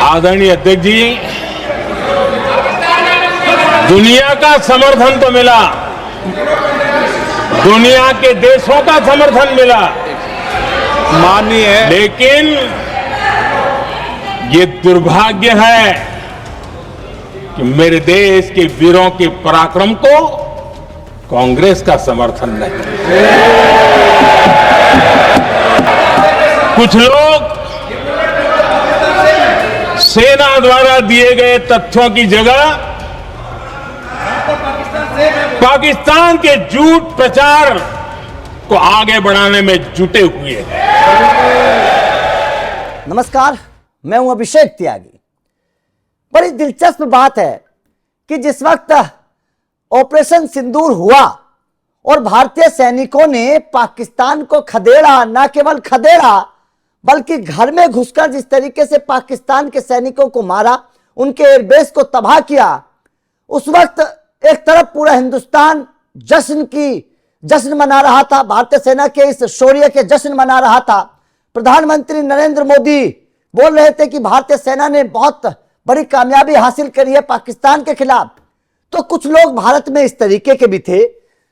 आदरणीय अध्यक्ष जी, दुनिया का समर्थन तो मिला, दुनिया के देशों का समर्थन मिला, माननीय लेकिन ये दुर्भाग्य है कि मेरे देश के वीरों के पराक्रम को कांग्रेस का समर्थन नहीं। कुछ लोग सेना द्वारा दिए गए तथ्यों की जगह पाकिस्तान के झूठ प्रचार को आगे बढ़ाने में जुटे हुए हैं। नमस्कार, मैं हूं अभिषेक त्यागी। बड़ी दिलचस्प बात है कि जिस वक्त ऑपरेशन सिंदूर हुआ और भारतीय सैनिकों ने पाकिस्तान को खदेड़ा, न केवल खदेड़ा बल्कि घर में घुसकर जिस तरीके से पाकिस्तान के सैनिकों को मारा, उनके एयरबेस को तबाह किया, उस वक्त एक तरफ पूरा हिंदुस्तान जश्न मना रहा था, भारतीय सेना के इस शौर्य के जश्न मना रहा था। प्रधानमंत्री नरेंद्र मोदी बोल रहे थे कि भारतीय सेना ने बहुत बड़ी कामयाबी हासिल करी है पाकिस्तान के खिलाफ। तो कुछ लोग भारत में इस तरीके के भी थे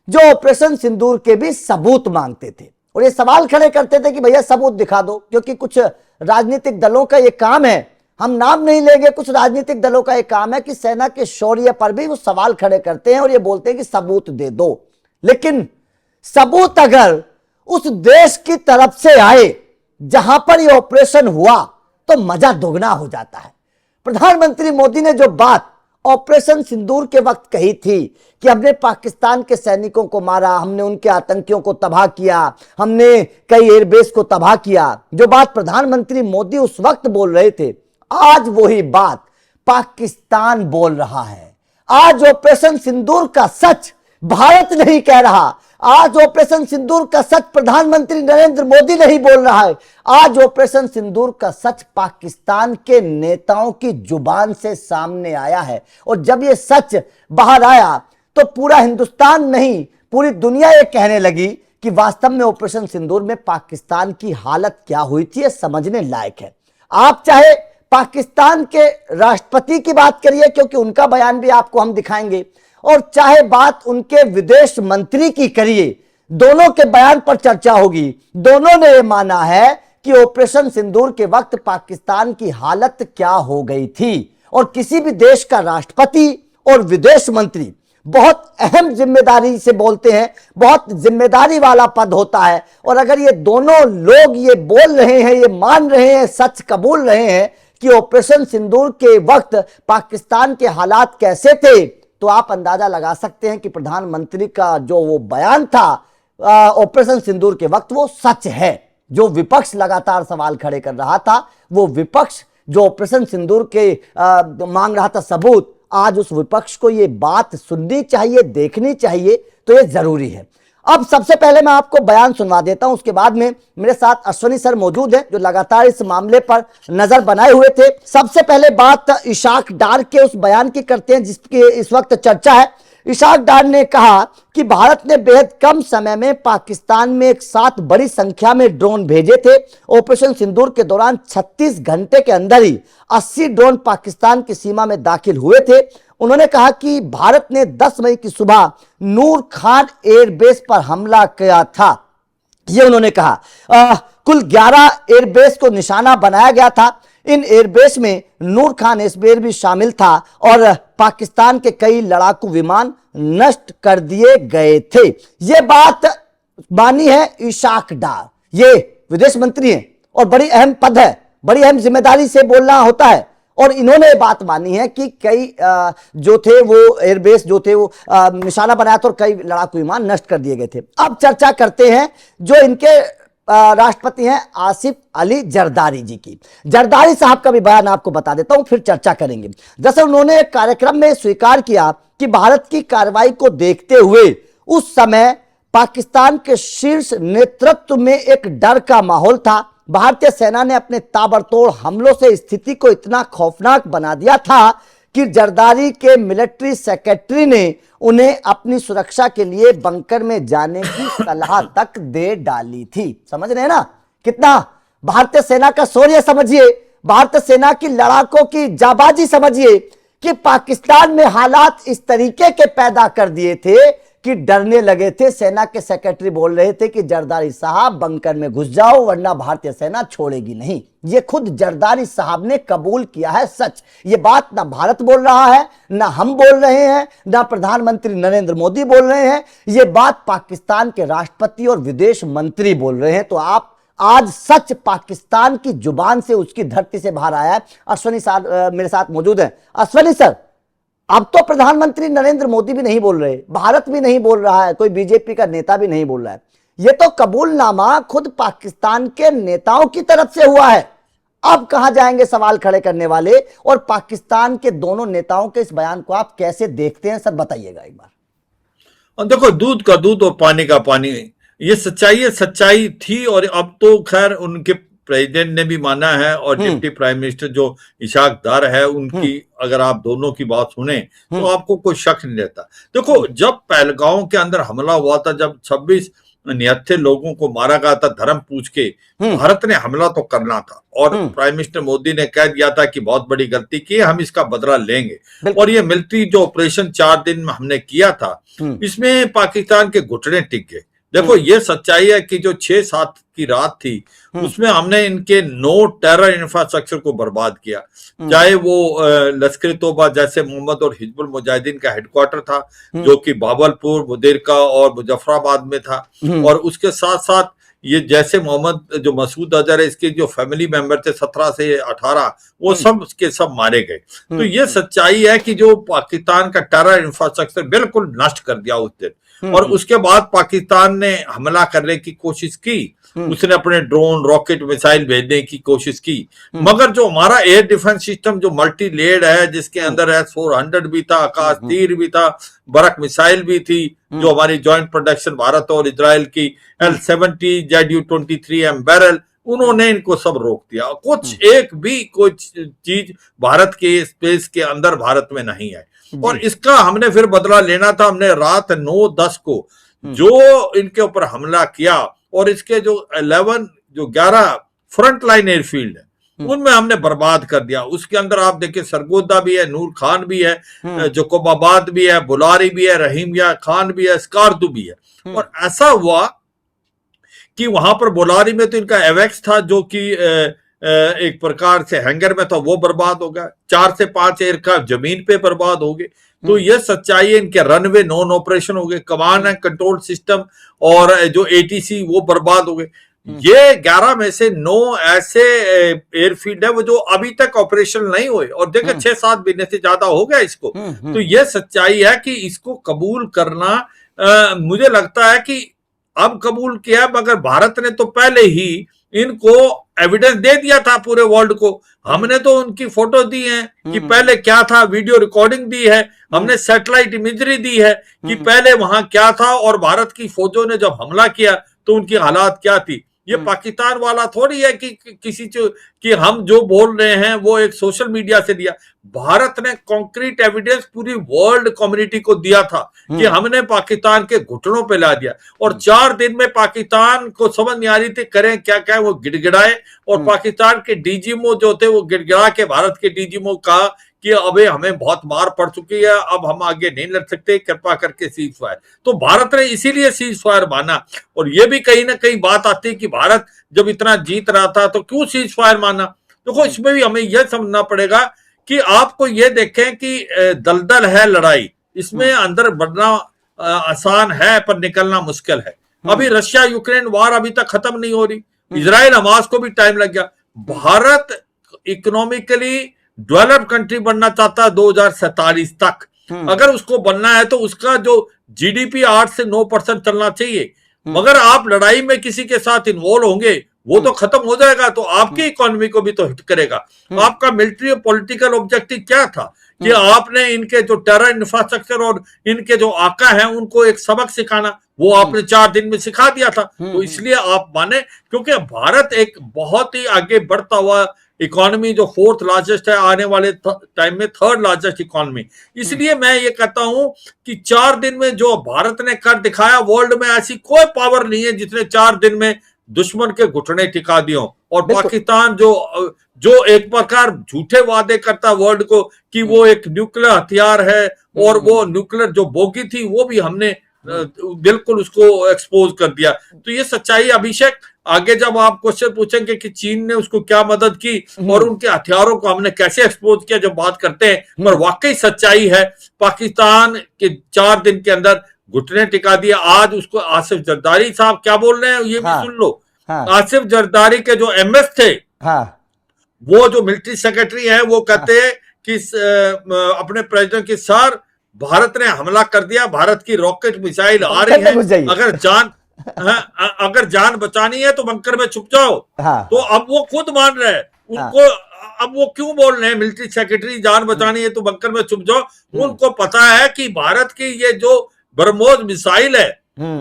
जो ऑपरेशन सिंदूर के भी सबूत मांगते थे और ये सवाल खड़े करते थे कि भैया सबूत दिखा दो, क्योंकि कुछ राजनीतिक दलों का ये काम है, हम नाम नहीं लेंगे, कुछ राजनीतिक दलों का ये काम है कि सेना के शौर्य पर भी वो सवाल खड़े करते हैं और ये बोलते हैं कि सबूत दे दो। लेकिन सबूत अगर उस देश की तरफ से आए जहां पर ये ऑपरेशन हुआ तो मजा दोगुना हो जाता है। प्रधानमंत्री मोदी ने जो बात ऑपरेशन सिंदूर के वक्त कही थी कि हमने पाकिस्तान के सैनिकों को मारा, हमने उनके आतंकियों को तबाह किया, हमने कई एयरबेस को तबाह किया, जो बात प्रधानमंत्री मोदी उस वक्त बोल रहे थे, आज वही बात पाकिस्तान बोल रहा है। आज ऑपरेशन सिंदूर का सच भारत नहीं कह रहा, आज ऑपरेशन सिंदूर का सच प्रधानमंत्री नरेंद्र मोदी नहीं बोल रहा है, आज ऑपरेशन सिंदूर का सच पाकिस्तान के नेताओं की जुबान से सामने आया है। और जब ये सच बाहर आया तो पूरा हिंदुस्तान नहीं, पूरी दुनिया ये कहने लगी कि वास्तव में ऑपरेशन सिंदूर में पाकिस्तान की हालत क्या हुई थी, ये समझने लायक है। आप चाहे पाकिस्तान के राष्ट्रपति की बात करिए, क्योंकि उनका बयान भी आपको हम दिखाएंगे, और चाहे बात उनके विदेश मंत्री की करिए, दोनों के बयान पर चर्चा होगी। दोनों ने यह माना है कि ऑपरेशन सिंदूर के वक्त पाकिस्तान की हालत क्या हो गई थी। और किसी भी देश का राष्ट्रपति और विदेश मंत्री बहुत अहम जिम्मेदारी से बोलते हैं, बहुत जिम्मेदारी वाला पद होता है। और अगर ये दोनों लोग ये बोल रहे हैं, ये मान रहे हैं, सच कबूल रहे हैं कि ऑपरेशन सिंदूर के वक्त पाकिस्तान के हालात कैसे थे, तो आप अंदाजा लगा सकते हैं कि प्रधानमंत्री का जो वो बयान था ऑपरेशन सिंदूर के वक्त, वो सच है। जो विपक्ष लगातार सवाल खड़े कर रहा था, वो विपक्ष जो ऑपरेशन सिंदूर के मांग रहा था सबूत, आज उस विपक्ष को ये बात सुननी चाहिए, देखनी चाहिए, तो ये जरूरी है। अब सबसे पहले मैं आपको बयान सुनवा देता हूं, उसके बाद में मेरे साथ अश्वनी सर मौजूद हैं जो लगातार इस मामले पर नजर बनाए हुए थे। सबसे पहले बात इशाक डार के उस बयान की करते हैं जिसकी इस वक्त चर्चा है। इशाक डार ने कहा कि भारत ने बेहद कम समय में पाकिस्तान में एक साथ बड़ी संख्या में ड्रोन भेजे थे। ऑपरेशन सिंदूर के दौरान 36 घंटे के अंदर ही 80 ड्रोन पाकिस्तान की सीमा में दाखिल हुए थे। उन्होंने कहा कि भारत ने 10 मई की सुबह नूर खान एयरबेस पर हमला किया था। ये उन्होंने कहा कुल 11 एयरबेस को निशाना बनाया गया था। इन एयरबेस में नूर खान एयरबेस भी शामिल था और पाकिस्तान के कई लड़ाकू विमान नष्ट कर दिए गए थे। ये बात मानी है इशाक डार, ये विदेश मंत्री हैं और बड़ी अहम पद है, बड़ी अहम जिम्मेदारी से बोलना होता है। और इन्होंने बात मानी है कि कई जो थे वो एयरबेस जो थे वो निशाना बनाया था और कई लड़ाकू विमान नष्ट कर दिए गए थे। अब चर्चा करते हैं जो इनके राष्ट्रपति हैं आसिफ अली जरदारी जी की। जरदारी साहब का भी बयान आपको बता देता हूं, फिर चर्चा करेंगे। जैसे उन्होंने एक कार्यक्रम में स्वीकार किया कि भारत की कार्रवाई को देखते हुए उस समय पाकिस्तान के शीर्ष नेतृत्व में एक डर का माहौल था। भारतीय सेना ने अपने ताबड़तोड़ हमलों से स्थिति को इतना खौफनाक बना दिया था कि जरदारी के मिलिट्री सेक्रेटरी ने उन्हें अपनी सुरक्षा के लिए बंकर में जाने की सलाह तक दे डाली थी। समझ रहे हैं ना, कितना भारतीय सेना का शौर्य समझिए। भारतीय सेना की लड़ाकों की जाबाजी समझिए कि पाकिस्तान में हालात इस तरीके के पैदा कर दिए थे कि डरने लगे थे। सेना के सेक्रेटरी बोल रहे थे कि जरदारी साहब बंकर में घुस जाओ वरना भारतीय सेना छोड़ेगी नहीं। ये खुद जरदारी साहब ने कबूल किया है सच। ये बात ना भारत बोल रहा है, ना हम बोल रहे हैं, ना प्रधानमंत्री नरेंद्र मोदी बोल रहे हैं, ये बात पाकिस्तान के राष्ट्रपति और विदेश मंत्री बोल रहे हैं। तो आप आज सच पाकिस्तान की जुबान से, उसकी धरती से बाहर आया है। अश्वनी सर मेरे साथ मौजूद हैं। अश्वनी सर, अब तो प्रधानमंत्री नरेंद्र मोदी भी नहीं बोल रहे, भारत भी नहीं बोल रहा है, कोई बीजेपी का नेता भी नहीं बोल रहा है, ये तो कबूलनामा खुद पाकिस्तान के नेताओं की तरफ से हुआ है। अब कहां जाएंगे सवाल खड़े करने वाले? और पाकिस्तान के दोनों नेताओं के इस बयान को आप कैसे देखते हैं सर, बताइएगा एक बार। और देखो, दूध का दूध और पानी का पानी, ये सच्चाई थी। और अब तो खैर उनके प्रेसिडेंट ने भी माना है और डिप्टी प्राइम मिनिस्टर जो इशाक दार है उनकी अगर आप दोनों की बात सुने तो आपको कोई शक नहीं रहता। देखो, जब पहलगांव के अंदर हमला हुआ था, जब 26 निहत्थे लोगों को मारा गया था धर्म पूछ के, भारत ने हमला तो करना था और प्राइम मिनिस्टर मोदी ने कह दिया था कि बहुत बड़ी गलती की, हम इसका बदला लेंगे। और ये मिलिट्री जो ऑपरेशन 4 दिन में हमने किया था, इसमें पाकिस्तान के घुटने टिक गए। देखो, ये सच्चाई है कि जो 6-7 की रात थी उसमें हमने इनके 9 टेरर इंफ्रास्ट्रक्चर को बर्बाद किया। चाहे वो लश्कर तोबा जैसे मोहम्मद और हिजबुल मुजाहिदीन का हेडक्वार्टर था जो कि बावलपुर, मुदेरका और मुजफ्फराबाद में था, और उसके साथ साथ ये जैसे मोहम्मद जो मसूद अजहर है, इसके जो फैमिली मेंबर थे 17 से 18, वो सब के सब मारे गए। तो ये सच्चाई है कि जो पाकिस्तान का टेरर इंफ्रास्ट्रक्चर बिल्कुल नष्ट कर दिया उस दिन। और उसके बाद पाकिस्तान ने हमला करने की कोशिश की, उसने अपने ड्रोन, रॉकेट, मिसाइल भेजने की कोशिश की, मगर जो हमारा एयर डिफेंस सिस्टम जो मल्टी लेयर्ड है, जिसके अंदर S-400 भी था, आकाश तीर भी था, बरक मिसाइल भी थी, जो हमारी जॉइंट प्रोडक्शन भारत और इजराइल की L-70, ZU-23M बैरल, उन्होंने इनको सब रोक दिया। कुछ एक भी कोई चीज भारत के स्पेस के अंदर भारत में नहीं है। और इसका हमने फिर बदला लेना था। हमने रात 9-10 को जो इनके ऊपर हमला किया, और इसके जो 11 फ्रंट लाइन एयरफील्ड है उनमें हमने बर्बाद कर दिया। उसके अंदर आप देखिए सरगोदा भी है, नूर खान भी है, जकोबाबाद भी है, बुलारी भी है, रहीमिया खान भी है, स्कार्दू भी है। और ऐसा हुआ कि वहां पर बुलारी में तो इनका एवेक्स था जो कि एक प्रकार से हैंगर में था, वो बर्बाद हो गया। 4 से 5 एयरक्राफ्ट जमीन पे बर्बाद हो गए। तो ये सच्चाई है। इनके रनवे नॉन ऑपरेशन हो गए, कमांड एंड कंट्रोल सिस्टम और जो ATC वो बर्बाद हो गए। ये 11 में से 9 ऐसे एयरफील्ड है वो जो अभी तक ऑपरेशन नहीं हुए, और देखिए 6-7 महीने से ज्यादा हो गया इसको। तो ये सच्चाई है कि इसको कबूल करना मुझे लगता है कि अब कबूल किया, मगर भारत ने तो पहले ही इनको एविडेंस दे दिया था पूरे वर्ल्ड को। हमने तो उनकी फोटो दी है कि पहले क्या था, वीडियो रिकॉर्डिंग दी है, हमने सैटेलाइट इमेजरी दी है कि पहले वहां क्या था, और भारत की फौजों ने जब हमला किया तो उनकी हालात क्या थी। ये पाकिस्तान वाला थोड़ी है कि किसी कि हम जो बोल रहे हैं वो एक सोशल मीडिया से दिया। भारत ने कॉन्क्रीट एविडेंस पूरी वर्ल्ड कम्युनिटी को दिया था कि हमने पाकिस्तान के घुटनों पे ला दिया। और 4 दिन में पाकिस्तान को समझ नहीं आ रही थी करें क्या क्या, वो गिड़गिड़ाए। और पाकिस्तान के डीजीएमओ जो थे वो गिड़गिड़ा के भारत के डीजीएमओ कहा कि अबे हमें बहुत मार पड़ चुकी है, अब हम आगे नहीं लड़ सकते, कृपा करके सीज फायर। तो भारत ने इसीलिए सीज फायर माना। और ये भी कहीं ना कहीं बात आती है कि भारत जब इतना जीत रहा था तो क्यों सीज फायर माना। देखो, इसमें भी हमें यह समझना पड़ेगा कि आपको ये देखें कि दलदल है लड़ाई, इसमें अंदर बढ़ना आसान है पर निकलना मुश्किल है। अभी रशिया यूक्रेन वार अभी तक खत्म नहीं हो रही, इजराइल हमास को भी टाइम लग गया। भारत इकोनॉमिकली डेवलप्ड कंट्री बनना चाहता है 2047 तक। अगर उसको बनना है तो उसका जो जीडीपी 8 से 9% चलना चाहिए। मगर आप लड़ाई में किसी के साथ इन्वॉल्व होंगे, वो तो खत्म हो जाएगा, तो आपकी इकोनॉमी को भी तो हिट करेगा। आपका मिलिट्री और पॉलिटिकल ऑब्जेक्टिव क्या था कि आपने इनके जो टेरर इंफ्रास्ट्रक्चर और इनके जो आका हैं उनको एक सबक सिखाना, वो आपने 4 दिन में सिखा दिया था। तो इसलिए आप माने, क्योंकि भारत एक बहुत ही आगे बढ़ता हुआ इकोनॉमी, जो 4th लार्जेस्ट है, आने वाले टाइम में 3rd लार्जेस्ट इकोनॉमी। इसलिए मैं ये कहता हूं कि 4 दिन में जो भारत ने कर दिखाया, वर्ल्ड में ऐसी कोई पावर नहीं है जिसने 4 दिन में दुश्मन के घुटने टिका दियो। और बिल्कुल। पाकिस्तान जो एक प्रकार झूठे वादे करता वर्ल्ड को कि वो एक न्यूक्लियर हथियार है और वो न्यूक्लियर जो बोगी थी वो भी हमने बिल्कुल उसको एक्सपोज कर दिया। तो ये सच्चाई अभिषेक, आगे जब आप क्वेश्चन पूछेंगे कि चीन ने उसको क्या मदद की और उनके हथियारों को हमने कैसे एक्सपोज किया जब बात करते हैं, पर वाकई सच्चाई है पाकिस्तान के 4 दिन के अंदर घुटने टिका दिया। आज उसको आसिफ जरदारी साहब क्या बोल रहे हैं ये भी सुन लो। आसिफ जरदारी के जो एमएस थे, वो जो मिलिट्री सेक्रेटरी हैं, वो कहते हैं कि अपने प्रेसिडेंट के सर भारत ने हमला कर दिया, भारत की रॉकेट मिसाइल आ रही है, अगर जान बचानी है तो बंकर में छुप जाओ। तो अब वो खुद मान रहे हैं उनको, अब वो क्यों बोल रहे हैं मिलिट्री सेक्रेटरी जान बचानी है तो बंकर में छुप जाओ? उनको पता है कि भारत की ये जो ब्रह्मोस मिसाइल है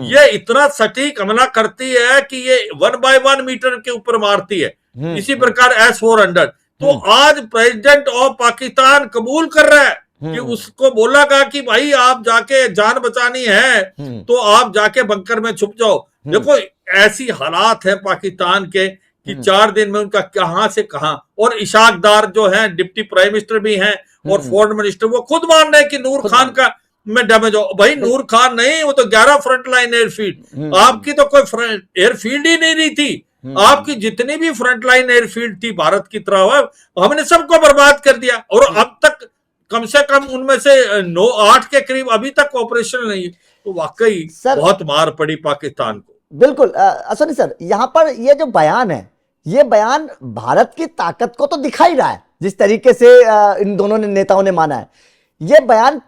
ये इतना सटीक हमला करती है कि ये 1 by 1 मीटर के ऊपर मारती है। इसी प्रकार S-400। तो आज प्रेसिडेंट ऑफ पाकिस्तान कबूल कर रहा है कि उसको बोला गया कि भाई आप जाके जान बचानी है तो आप जाके बंकर में छुप जाओ। देखो ऐसी हालात है पाकिस्तान के कि 4 दिन में उनका कहां से कहां। और इशाक डार जो है डिप्टी प्राइम मिनिस्टर भी हैं और फॉरेन मिनिस्टर, वो खुद मान रहे हैं कि नूर खान का में डैमेज हो। भाई नूर खान नहीं, वो तो 11 फ्रंट लाइन एयरफील्ड, आपकी तो कोई एयरफील्ड ही नहीं रही थी। आपकी जितनी भी फ्रंट लाइन एयरफील्ड थी भारत की तरह, हमने सबको बर्बाद कर दिया। और अब तक कम से कम उनमें से 9-8 के करीब अभी तक ऑपरेशन नहीं। तो वाकई बहुत मार पड़ी पाकिस्तान को। बिल्कुल अश्विनी सर, यहाँ पर ये जो बयान है, ये बयान भारत की ताकत को तो दिखा ही रहा है, जिस तरीके से इन दोनों नेताओं ने माना है। ये बयान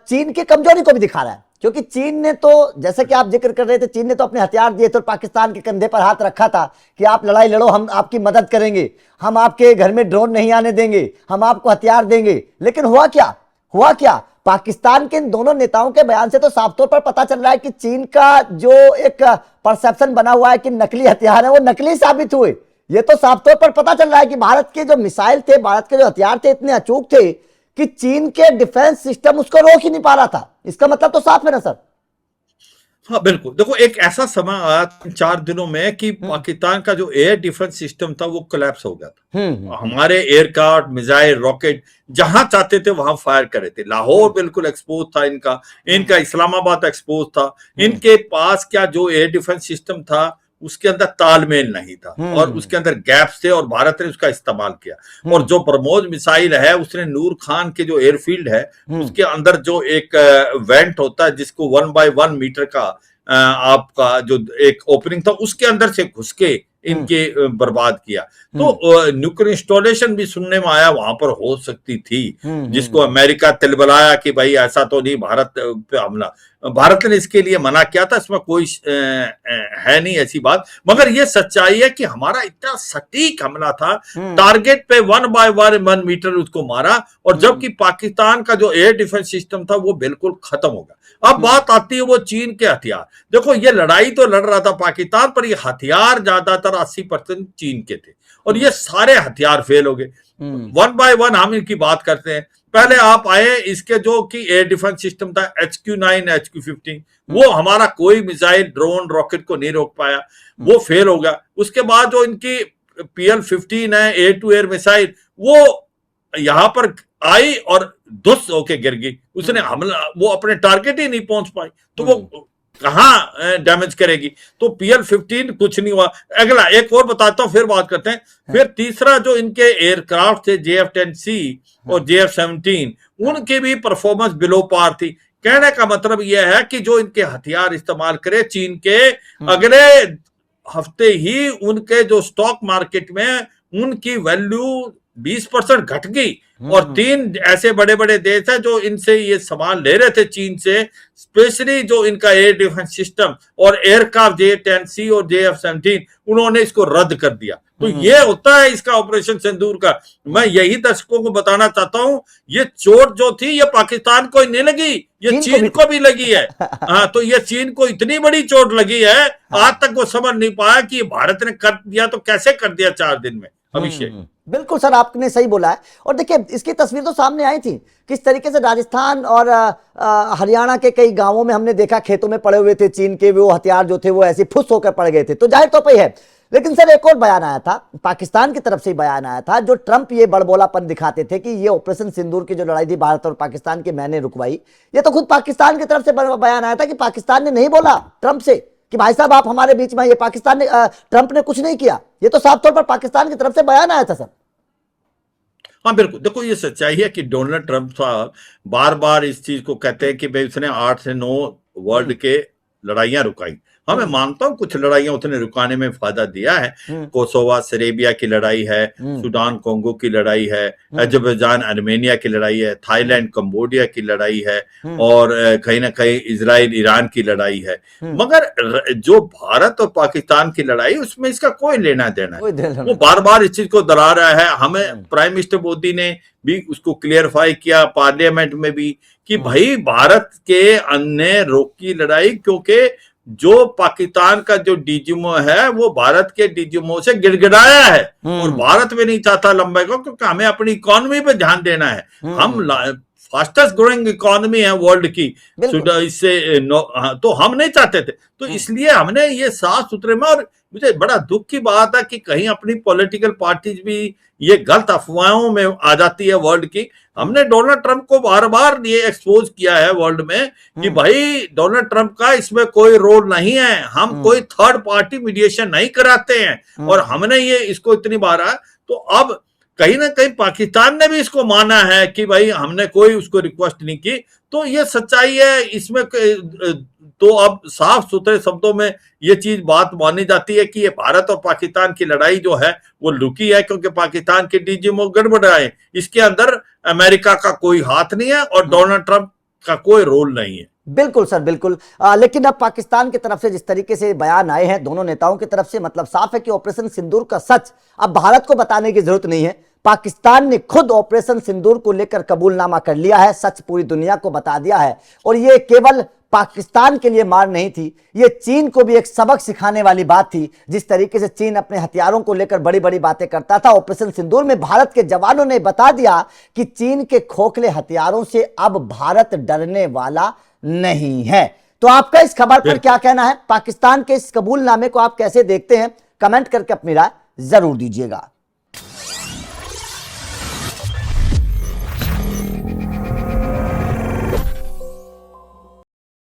चीन की कमजोरी को भी दिखा रहा है, क्योंकि चीन ने तो, जैसे कि आप जिक्र कर रहे थे, चीन ने तो अपने हथियार दिए थे और पाकिस्तान के कंधे पर हाथ रखा था कि आप लड़ाई लड़ो, हम आपकी मदद करेंगे, हम आपके घर में ड्रोन नहीं आने देंगे, हम आपको हथियार देंगे। लेकिन हुआ क्या? पाकिस्तान के इन दोनों नेताओं के बयान से तो साफ तौर पर पता चल रहा है कि चीन का जो एक परसेप्शन बना हुआ है कि नकली हथियार है, वो नकली साबित हुए। ये तो साफ तौर पर पता चल रहा है कि भारत के जो मिसाइल थे, भारत के जो हथियार थे, इतने अचूक थे कि चीन के डिफेंस सिस्टम उसको रोक ही नहीं पा रहा था। इसका मतलब तो साफ है ना सर? हाँ बिल्कुल। देखो एक ऐसा समय आया 4 दिनों में कि पाकिस्तान का जो एयर डिफेंस सिस्टम था वो कोलैप्स हो गया था। हमारे एयरक्राफ्ट, मिसाइल, रॉकेट जहां चाहते थे वहां फायर कर रहे थे। लाहौर बिल्कुल एक्सपोज था इनका इस्लामाबाद एक्सपोज था। इनके पास क्या जो एयर डिफेंस सिस्टम था उसके अंदर तालमेल नहीं था और उसके अंदर गैप्स थे और भारत ने उसका इस्तेमाल किया। और जो ब्रह्मोस मिसाइल है उसने नूर खान के जो एयरफील्ड है उसके अंदर जो एक वेंट होता है जिसको 1 by 1 मीटर का आपका जो एक ओपनिंग था उसके अंदर से घुस के इनके बर्बाद किया। तो न्यूक्लियर इंस्टॉलेशन भी सुनने में आया वहां पर हो सकती थी, जिसको अमेरिका तिलबलाया कि भाई ऐसा तो नहीं भारत पे हमला। भारत ने इसके लिए मना किया था, इसमें कोई है नहीं ऐसी बात। मगर ये सच्चाई है कि हमारा इतना सटीक हमला था, टारगेट पे 1 by 1 मीटर उसको मारा। और जबकि पाकिस्तान का जो एयर डिफेंस सिस्टम था वो बिल्कुल खत्म हो गया। अब बात आती है वो चीन के हथियार। देखो ये लड़ाई तो लड़ रहा था पाकिस्तान, पर ये हथियार ज्यादातर 80% चीन के थे और ये सारे हथियार फेल हो गए। 1 by 1 हम इनकी बात करते हैं। पहले आप आए इसके जो कि एयर डिफेंस सिस्टम था HQ-9, HQ-15, वो हमारा कोई मिसाइल, ड्रोन, रॉकेट को नहीं रोक पाया, वो फेल हो गया। उसके बाद जो इनकी PL-15 है, एयर टू एयर मिसाइल, वो यहां पर आई और धुस होके गिर गई। उसने हमला, वो अपने टारगेट ही नहीं पहुंच पाई, तो वो कहां डैमेज करेगी। तो PL-15 कुछ नहीं हुआ। अगला एक और बताता हूं, फिर बात करते हैं। फिर तीसरा जो इनके एयरक्राफ्ट थे JF-10C और JF-17, उनकी भी परफॉर्मेंस बिलो पार थी। कहने का मतलब यह है कि जो इनके हथियार इस्तेमाल करे चीन के, अगले हफ्ते ही उनके जो स्टॉक मार्केट में उनकी वैल्यू 20% घट गई। और 3 ऐसे बड़े बड़े देश हैं जो इनसे ये सामान ले रहे थे चीन से, स्पेशली जो इनका एयर डिफेंस सिस्टम और एयरक्राफ्ट JF-10C और JF-17, उन्होंने इसको रद्द कर दिया। तो ये होता है इसका ऑपरेशन सिंदूर का। मैं यही दर्शकों को बताना चाहता हूं, ये चोट जो थी ये पाकिस्तान को नहीं लगी, ये चीन को भी लगी है। हाँ, तो ये चीन को इतनी बड़ी चोट लगी है, आज तक वो समझ नहीं पाया कि भारत ने कर दिया तो कैसे कर दिया 4 दिन में। अभिषेक। बिल्कुल सर, आपने सही बोला है। और देखिए, इसकी तस्वीर तो सामने आई थी किस तरीके से राजस्थान और हरियाणा के कई गांवों में हमने देखा, खेतों में पड़े हुए थे चीन के वो हथियार जो थे, वो ऐसे फुस होकर पड़ गए थे। तो जाहिर तौर पर है। लेकिन सर, एक और बयान आया था, पाकिस्तान की तरफ से बयान आया था, जो ट्रंप ये बड़बोलापन दिखाते थे कि ये ऑपरेशन सिंदूर की जो लड़ाई थी भारत और पाकिस्तान की, मैंने रुकवाई। ये तो खुद पाकिस्तान की तरफ से बयान आया था कि पाकिस्तान ने नहीं बोला ट्रंप से कि भाई साहब आप हमारे बीच में, ये पाकिस्तान ने, ट्रंप ने कुछ नहीं किया। ये तो साफ तौर पर पाकिस्तान की तरफ से बयान आया था सर। हाँ बिल्कुल, देखो ये सच्चाई है कि डोनाल्ड ट्रंप साहब बार बार इस चीज को कहते हैं कि भाई उसने 8 से 9 वर्ल्ड के लड़ाइयां रुकाई। हाँ मैं मानता हूँ कुछ लड़ाइयां उसने रुकाने में फायदा दिया है। कोसोवा सेरेबिया की लड़ाई है, सूडान कोंगो की लड़ाई है, अजरबैजान आर्मेनिया की लड़ाई है, थाईलैंड कंबोडिया की लड़ाई है, और कहीं ना कहीं इजराइल ईरान की लड़ाई है। मगर जो भारत और पाकिस्तान की लड़ाई, उसमें इसका कोई लेना देना है। वो बार बार इस चीज को दोहरा रहा है। हमें प्राइम मिनिस्टर मोदी ने भी उसको क्लियरफाई किया पार्लियामेंट में भी कि भाई भारत के अन्य रोकी लड़ाई, क्योंकि जो पाकिस्तान का जो डीजीएमओ है वो भारत के डीजीएमओ से गिड़गिड़ाया है, और भारत भी नहीं चाहता लंबाई को, क्योंकि हमें अपनी इकोनॉमी पे ध्यान देना है। हम फास्टेस्ट ग्रोइंग इकोनॉमी है वर्ल्ड की, इससे तो हम नहीं चाहते थे। तो इसलिए हमने ये साफ सुथरे में, और मुझे बड़ा दुख की बात है कि कहीं अपनी पॉलिटिकल पार्टीज भी ये गलत अफवाहों में आ जाती है वर्ल्ड की। हमने डोनाल्ड ट्रंप को बार बार ये एक्सपोज किया है वर्ल्ड में कि भाई डोनाल्ड ट्रंप का इसमें कोई रोल नहीं है, हम कोई थर्ड पार्टी मीडिएशन नहीं कराते हैं, और हमने ये इसको इतनी बार है। तो अब कहीं ना कहीं पाकिस्तान ने भी इसको माना है कि भाई हमने कोई उसको रिक्वेस्ट नहीं की। तो ये सच्चाई है इसमें। तो अब साफ सुथरे शब्दों में ये चीज बात मानी जाती है कि ये भारत और पाकिस्तान की लड़ाई जो है वो लुकी है, क्योंकि पाकिस्तान के डीजीएमओ गड़बड़ाए। इसके अंदर अमेरिका का कोई हाथ नहीं है और डोनाल्ड ट्रंप का कोई रोल नहीं है। बिल्कुल सर, बिल्कुल। लेकिन अब पाकिस्तान की तरफ से जिस तरीके से बयान आए हैं दोनों नेताओं की तरफ से, मतलब साफ है कि ऑपरेशन सिंदूर का सच अब भारत को बताने की जरूरत नहीं है। पाकिस्तान ने खुद ऑपरेशन सिंदूर को लेकर कबूलनामा कर लिया है, सच पूरी दुनिया को बता दिया है। और ये केवल पाकिस्तान के लिए मार नहीं थी, ये चीन को भी एक सबक सिखाने वाली बात थी। जिस तरीके से चीन अपने हथियारों को लेकर बड़ी बड़ी बातें करता था, ऑपरेशन सिंदूर में भारत के जवानों ने बता दिया कि चीन के खोखले हथियारों से अब भारत डरने वाला नहीं है। तो आपका इस खबर पर क्या कहना है? पाकिस्तान के इस कबूलनामे को आप कैसे देखते हैं? कमेंट करके अपनी राय जरूर दीजिएगा।